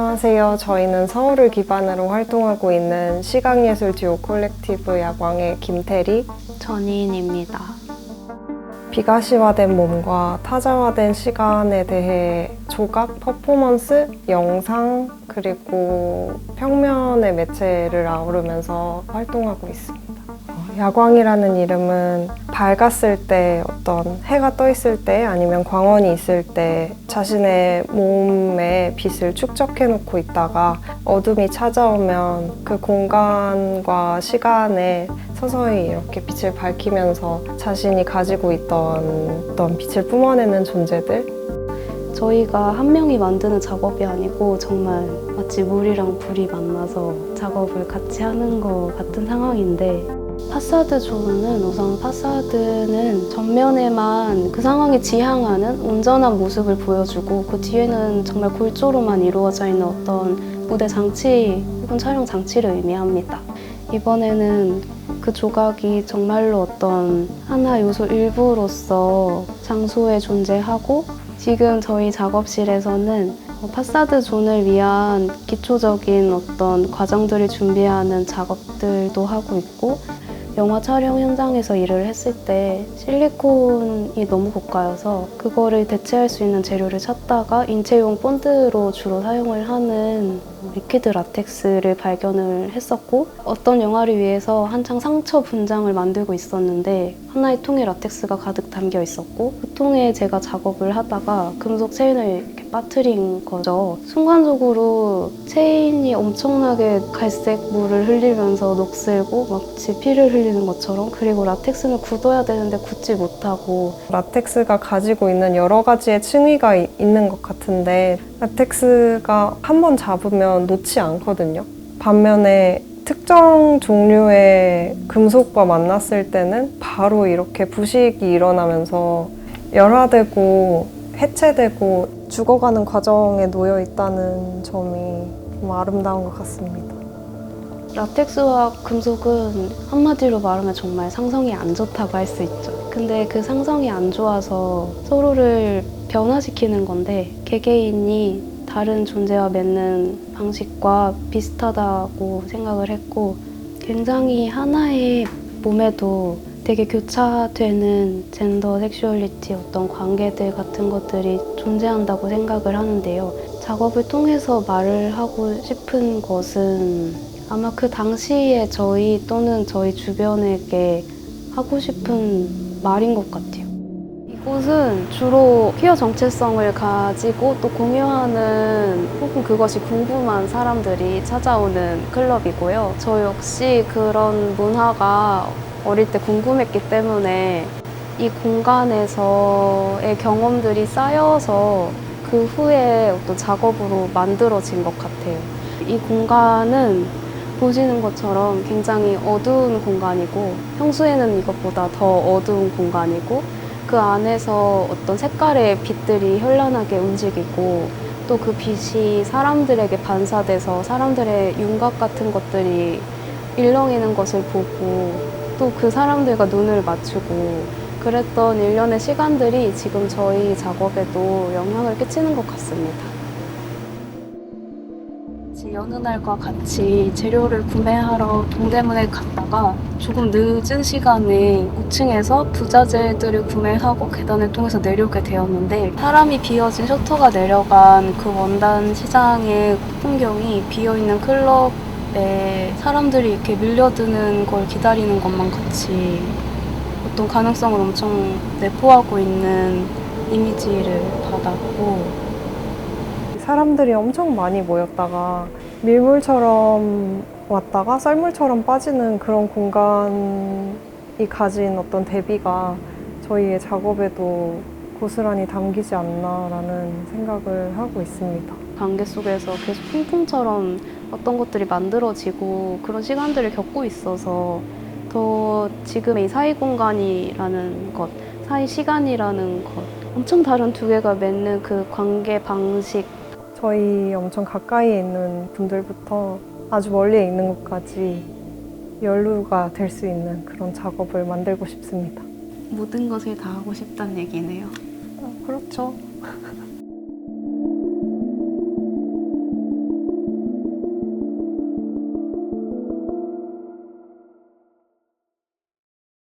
안녕하세요. 저희는 서울을 기반으로 활동하고 있는 시각예술 듀오 콜렉티브 야광의 김태리, 전희인입니다. 비가시화된 몸과 타자화된 시간에 대해 조각, 퍼포먼스, 영상, 그리고 평면의 매체를 아우르면서 활동하고 있습니다. 야광이라는 이름은 밝았을 때, 어떤 해가 떠 있을 때 아니면 광원이 있을 때 자신의 몸에 빛을 축적해 놓고 있다가 어둠이 찾아오면 그 공간과 시간에 서서히 이렇게 빛을 밝히면서 자신이 가지고 있던 어떤 빛을 뿜어내는 존재들. 저희가 한 명이 만드는 작업이 아니고 정말 마치 물이랑 불이 만나서 작업을 같이 하는 것 같은 상황인데, 파사드 존은 우선 파사드는 전면에만 그 상황에 지향하는 온전한 모습을 보여주고, 그 뒤에는 정말 골조로만 이루어져 있는 어떤 무대 장치 혹은 촬영 장치를 의미합니다. 이번에는 그 조각이 정말로 어떤 하나 요소 일부로서 장소에 존재하고, 지금 저희 작업실에서는 파사드 존을 위한 기초적인 어떤 과정들을 준비하는 작업들도 하고 있고, 영화 촬영 현장에서 일을 했을 때 실리콘이 너무 고가여서 그거를 대체할 수 있는 재료를 찾다가 인체용 본드로 주로 사용을 하는 리퀴드 라텍스를 발견을 했었고, 어떤 영화를 위해서 한창 상처 분장을 만들고 있었는데 하나의 통에 라텍스가 가득 담겨 있었고, 그 통에 제가 작업을 하다가 금속 체인을 이렇게 빠뜨린 거죠. 순간적으로 체인이 엄청나게 갈색 물을 흘리면서 녹슬고 마치 피를 흘리는 것처럼, 그리고 라텍스는 굳어야 되는데 굳지 못하고, 라텍스가 가지고 있는 여러 가지의 층위가 있는 것 같은데 라텍스가 한 번 잡으면 놓지 않거든요. 반면에 특정 종류의 금속과 만났을 때는 바로 이렇게 부식이 일어나면서 열화되고 해체되고 죽어가는 과정에 놓여 있다는 점이 좀 아름다운 것 같습니다. 라텍스와 금속은 한마디로 말하면 정말 상성이 안 좋다고 할 수 있죠. 근데 그 상성이 안 좋아서 서로를 변화시키는 건데, 개개인이 다른 존재와 맺는 방식과 비슷하다고 생각을 했고, 굉장히 하나의 몸에도 되게 교차되는 젠더, 섹슈얼리티, 어떤 관계들 같은 것들이 존재한다고 생각을 하는데요. 작업을 통해서 말을 하고 싶은 것은 아마 그 당시에 저희 또는 저희 주변에게 하고 싶은 말인 것 같아요. 이곳은 주로 퀴어 정체성을 가지고 또 공유하는 혹은 그것이 궁금한 사람들이 찾아오는 클럽이고요. 저 역시 그런 문화가 어릴 때 궁금했기 때문에 이 공간에서의 경험들이 쌓여서 그 후에 어떤 작업으로 만들어진 것 같아요. 이 공간은 보시는 것처럼 굉장히 어두운 공간이고, 평소에는 이것보다 더 어두운 공간이고, 그 안에서 어떤 색깔의 빛들이 현란하게 움직이고, 또 그 빛이 사람들에게 반사돼서 사람들의 윤곽 같은 것들이 일렁이는 것을 보고, 또 그 사람들과 눈을 맞추고 그랬던 일련의 시간들이 지금 저희 작업에도 영향을 끼치는 것 같습니다. 여느 날과 같이 재료를 구매하러 동대문에 갔다가 조금 늦은 시간에 5층에서 부자재들을 구매하고 계단을 통해서 내려오게 되었는데, 사람이 비어진 셔터가 내려간 그 원단 시장의 풍경이 비어있는 클럽에 사람들이 이렇게 밀려드는 걸 기다리는 것만 같이 어떤 가능성을 엄청 내포하고 있는 이미지를 받았고, 사람들이 엄청 많이 모였다가 밀물처럼 왔다가 썰물처럼 빠지는 그런 공간이 가진 어떤 대비가 저희의 작업에도 고스란히 담기지 않나라는 생각을 하고 있습니다. 관계 속에서 계속 핑퐁처럼 어떤 것들이 만들어지고 그런 시간들을 겪고 있어서 더 지금의 이 사이 공간이라는 것, 사이 시간이라는 것, 엄청 다른 두 개가 맺는 그 관계 방식, 저희 엄청 가까이에 있는 분들부터 아주 멀리에 있는 것까지 연루가 될 수 있는 그런 작업을 만들고 싶습니다. 모든 것을 다 하고 싶다는 얘기네요. 그렇죠.